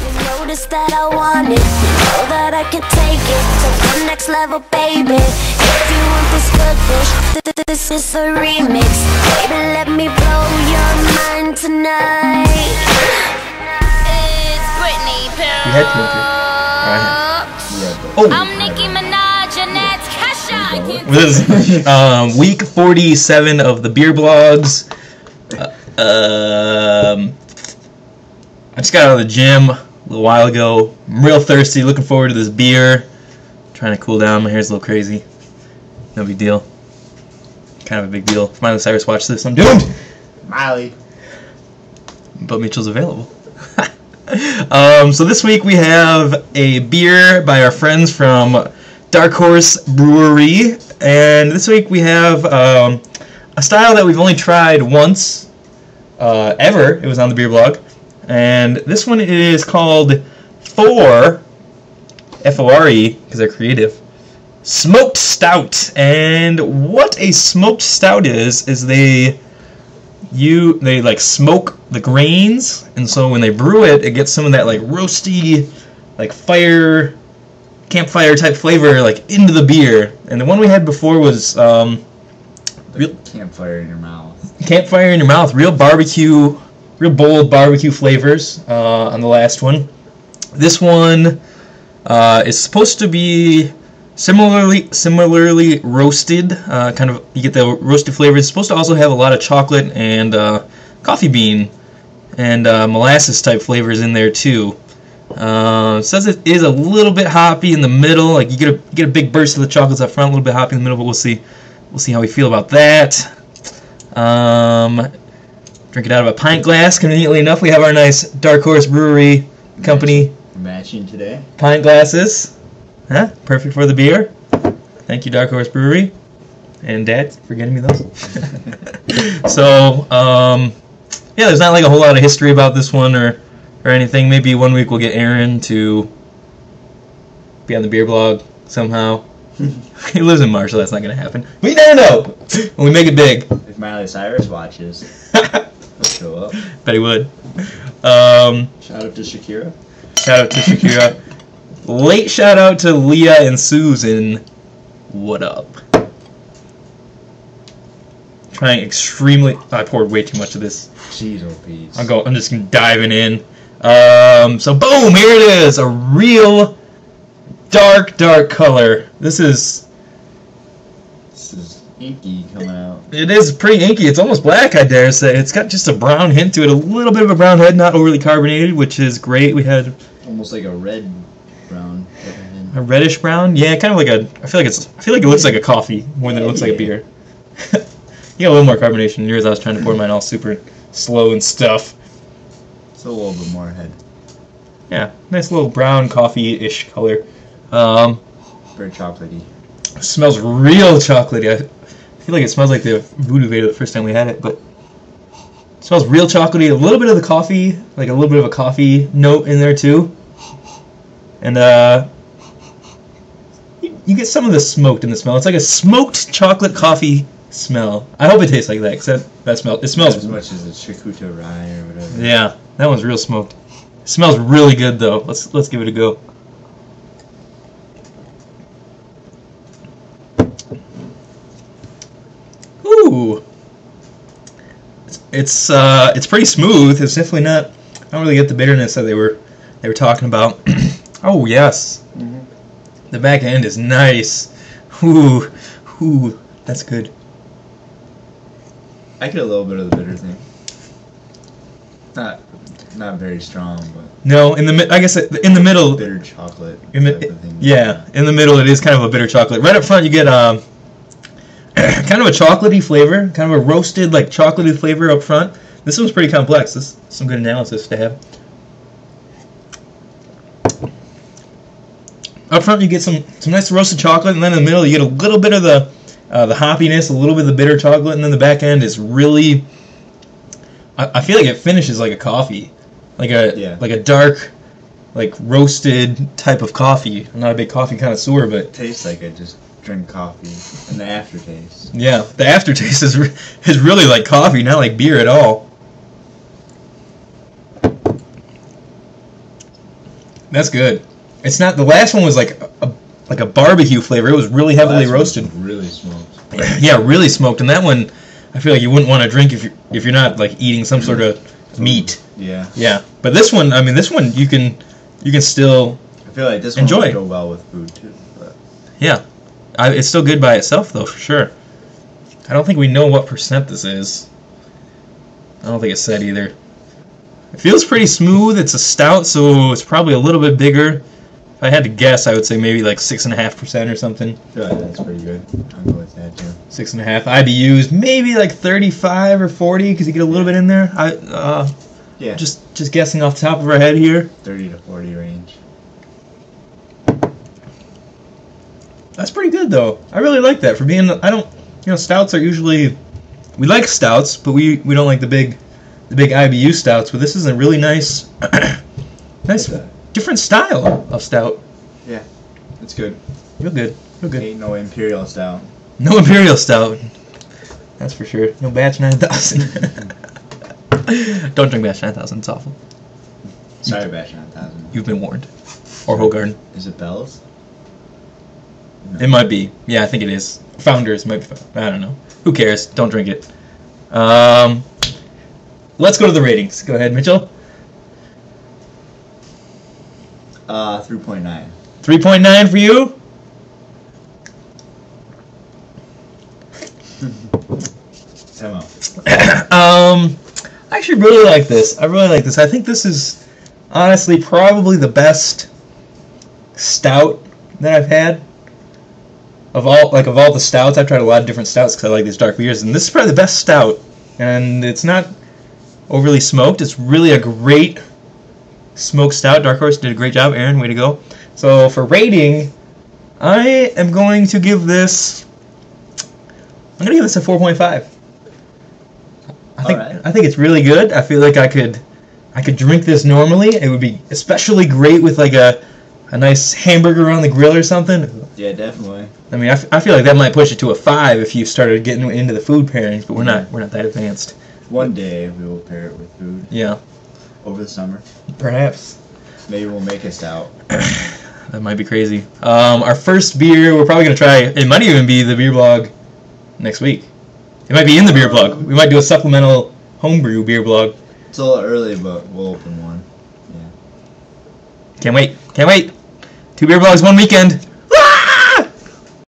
You notice that I want it, you know that I can take it to the next level, baby. If you want this good dish, this is a remix. Baby, let me blow your mind tonight. It's Britney Pills. You had to enter. I'm Nicki Minaj and that's Kesha. This is week 47 of the beer blogs. I just got out of the gym a little while ago. I'm real thirsty, looking forward to this beer. Trying to cool down, my hair's a little crazy. No big deal. Kind of a big deal. If Miley Cyrus watched this, I'm doomed! Miley. But Mitchell's available. So this week we have a beer by our friends from Dark Horse Brewery. And this week we have a style that we've only tried once ever. It was on the beer blog. And this one is called FORE, F-O-R-E, because they're creative, Smoked Stout. And what a smoked stout is they like smoke the grains, and so when they brew it, it gets some of that like roasty, like campfire type flavor like into the beer. And the one we had before was real campfire in your mouth. Campfire in your mouth, real bold barbecue flavors on the last one. This one is supposed to be similarly roasted, kind of, you get the roasted flavor. It's supposed to also have a lot of chocolate and coffee bean and molasses type flavors in there too. It says it is a little bit hoppy in the middle, like you get a big burst of the chocolates up front, a little bit hoppy in the middle, but we'll see how we feel about that. Drink it out of a pint glass. Conveniently enough, we have our nice Dark Horse Brewery Company matching today pint glasses. Huh? Perfect for the beer. Thank you, Dark Horse Brewery, and Dad for getting me those. So, yeah, there's not like a whole lot of history about this one or anything. Maybe one week we'll get Aaron to be on the beer blog somehow. He lives in Marshall. That's not gonna happen. We never know when we make it big. If Miley Cyrus watches, he'll show up. Bet he would. Shout out to Shakira. Shout out to Shakira. Late shout out to Leah and Susan. What up? Trying extremely. I poured way too much of this. Jeez, oh Pete. I'm just diving in. So boom, here it is. A real dark color. This is inky coming out. It is pretty inky. It's almost black, I dare say. It's got just a brown hint to it. A little bit of a brown head, not overly carbonated, which is great. We had almost like a red brown. A reddish brown? Yeah, kind of like I feel like it looks like a coffee more than it looks like a beer. You got a little more carbonation in yours. I was trying to pour mine all super slow and stuff. It's a little bit more head. Yeah, nice little brown coffee-ish color. Very chocolatey. Smells real chocolatey. I feel like it smells like the Voodoo Veda the first time we had it, but it smells real chocolatey. A little bit of the coffee, like a little bit of a coffee note in there too. And you get some of the smoked in the smell. It's like a smoked chocolate coffee smell. I hope it tastes like that, because it smells as much as a Chakuta rye or whatever. Yeah, that one's real smoked. It smells really good though. Let's give it a go. Ooh, it's pretty smooth. It's definitely not. I don't really get the bitterness that they were talking about. Oh yes, the back end is nice. Ooh, that's good. I get a little bit of the bitter thing. Not very strong, but no. I guess in the middle. Bitter chocolate. Yeah, in the middle it is kind of a bitter chocolate. Right up front you get kind of a chocolatey flavor, kind of a roasted like chocolatey flavor up front. This one's pretty complex. This is some good analysis to have. Up front you get some nice roasted chocolate, and then in the middle you get a little bit of the hoppiness, a little bit of the bitter chocolate, and then the back end is really. I feel like it finishes like a coffee, like a dark, like roasted type of coffee. I'm not a big coffee connoisseur, but it tastes like I just drink coffee, and the aftertaste. Yeah, the aftertaste is really like coffee, not like beer at all. That's good. It's not. The last one was like a barbecue flavor. It was really heavily roasted. Really smoked. Yeah, really smoked. And that one, I feel like you wouldn't want to drink if you're not like eating some sort of meat. Yeah. Yeah. But this one, I mean, this one you can still. I feel like this enjoy. one would go well with food too. But. Yeah, it's still good by itself though, for sure. I don't think we know what percent this is. I don't think it's said either. It feels pretty smooth. It's a stout, so it's probably a little bit bigger. If I had to guess, I would say maybe like 6.5% or something. I feel like that's pretty good. I'll go with that too. 6.5. IBUs maybe like 35 or 40 because you get a little bit in there. Yeah. Just guessing off the top of our head here. 30 to 40 range. That's pretty good though. I really like that for being. Stouts are usually, we like stouts, but we don't like the big IBU stouts. But this is a really nice, different style of stout. Yeah, it's good. Real good. Ain't no imperial stout. No imperial stout. That's for sure. No batch 9000. Don't drink batch 9000. It's awful. Sorry, batch 9000. You've been warned. Or Hogarden. Is it Bell's? No. It might be. Yeah, I think it is. Founders might be. I don't know. Who cares? Don't drink it. Let's go to the ratings. Go ahead, Mitchell. 3.9. 3.9 for you? I actually really like this. I really like this. I think this is honestly probably the best stout that I've had. Of all the stouts, I've tried a lot of different stouts because I like these dark beers, and this is probably the best stout. And it's not overly smoked. It's really a great smoked stout. Dark Horse did a great job. Aaron, way to go. So for rating, I am going to give this. I'm going to give this a 4.5. I think it's really good. I feel like I could drink this normally. It would be especially great with like a nice hamburger on the grill or something. Yeah, definitely. I mean, I feel like that might push it to a 5 if you started getting into the food pairings, but we're not that advanced. One day we will pair it with food. Yeah. Over the summer. Perhaps. Maybe we'll make a stout. That might be crazy. Our first beer, we're probably going to try, it might even be the beer blog next week. It might be in the beer blog. We might do a supplemental homebrew beer blog. It's a little early, but we'll open one. Yeah. Can't wait. 2 beer blogs, 1 weekend.